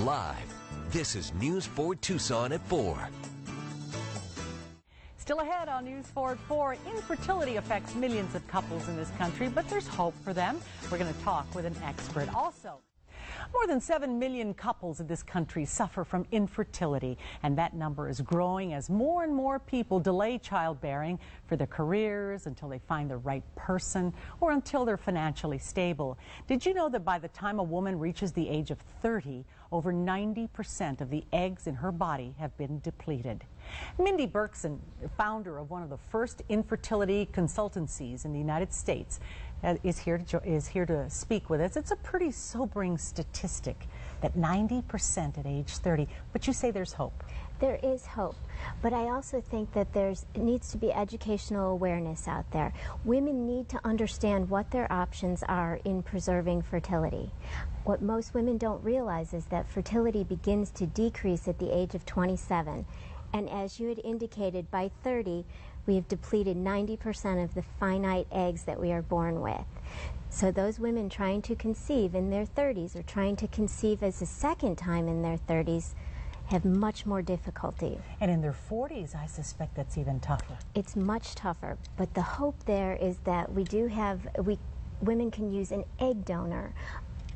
live. This is News 4 Tucson at 4. Still ahead on News 4 at 4, infertility affects millions of couples in this country, but there's hope for them. We're going to talk with an expert. Also, more than 7 million couples in this country suffer from infertility, and that number is growing as more and more people delay childbearing for their careers, until they find the right person, or until they're financially stable. Did you know that by the time a woman reaches the age of 30, over 90% of the eggs in her body have been depleted? Mindy, founder of one of the first infertility consultancies in the United States, is here to speak with us. It's a pretty sobering statistic that 90% at age 30, but you say there's hope. There is hope, but I also think that needs to be educational awareness out there. Women need to understand what their options are in preserving fertility. What most women don't realize is that fertility begins to decrease at the age of 27. And as you had indicated, by 30, we have depleted 90% of the finite eggs that we are born with. So those women trying to conceive in their 30s or trying to conceive as a second time in their 30s have much more difficulty. And in their 40s, I suspect that's even tougher. It's much tougher, but the hope there is that women can use an egg donor,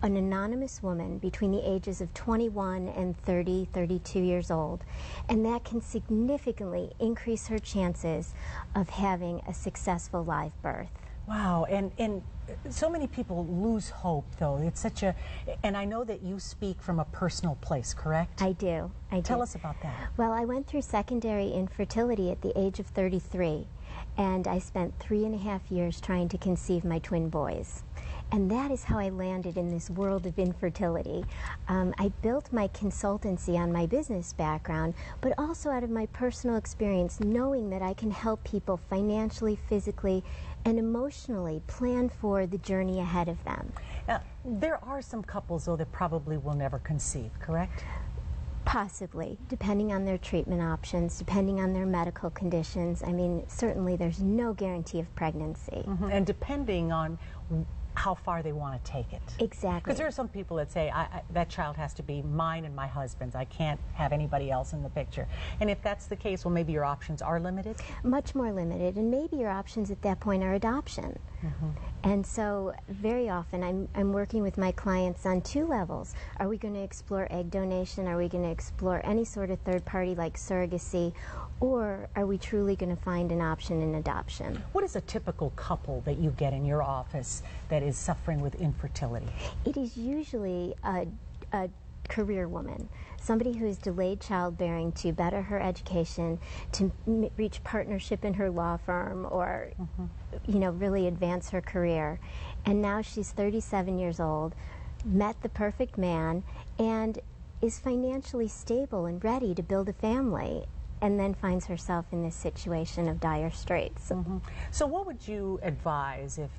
an anonymous woman between the ages of 21 and 30, 32 years old, and that can significantly increase her chances of having a successful live birth. Wow, and so many people lose hope, though. It's such a, and I know that you speak from a personal place, correct? I do. Tell us about that. Well, I went through secondary infertility at the age of 33, and I spent 3.5 years trying to conceive my twin boys. And that is how I landed in this world of infertility. I built my consultancy on my business background, but also out of my personal experience, knowing that I can help people financially, physically, and emotionally plan for the journey ahead of them. Now, there are some couples, though, that probably will never conceive, correct? Possibly, depending on their treatment options, depending on their medical conditions. I mean, certainly there's no guarantee of pregnancy. And depending on how far they want to take it. Exactly. Because there are some people that say, that child has to be mine and my husband's. I can't have anybody else in the picture. And if that's the case, well, maybe your options are limited? Much more limited, and maybe your options at that point are adoption. And so very often I'm working with my clients on two levels. Are we going to explore egg donation? Are we going to explore any sort of third party like surrogacy? Or are we truly going to find an option in adoption? What is a typical couple that you get in your office that is suffering with infertility? It is usually a career woman, somebody who has delayed childbearing to better her education, to reach partnership in her law firm, or really advance her career. And now she's 37 years old, met the perfect man, and is financially stable and ready to build a family, and then finds herself in this situation of dire straits. So what would you advise if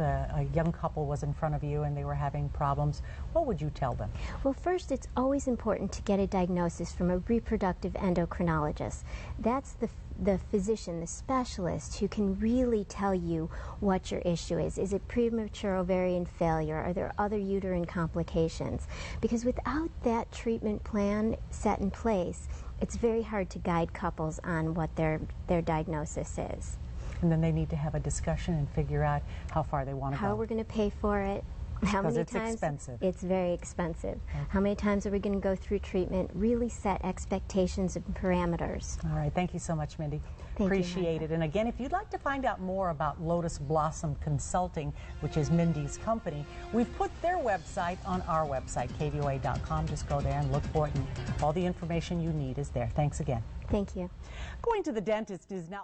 a young couple was in front of you and they were having problems? What would you tell them? Well, first, it's always important to get a diagnosis from a reproductive endocrinologist. That's the physician, the specialist, who can really tell you what your issue is. Is it premature ovarian failure? Are there other uterine complications? Because without that treatment plan set in place, it's very hard to guide couples on what their diagnosis is. And then they need to have a discussion and figure out how far they want to go. How we're going to pay for it. How many it's times? Expensive. It's very expensive. Okay. How many times are we going to go through treatment? Really set expectations and parameters. All right. Thank you so much, Mindy. Appreciate it. And again, if you'd like to find out more about Lotus Blossom Consulting, which is Mindy's company, we've put their website on our website, kvoa.com. Just go there and look for it, and all the information you need is there. Thanks again. Thank you. Going to the dentist is not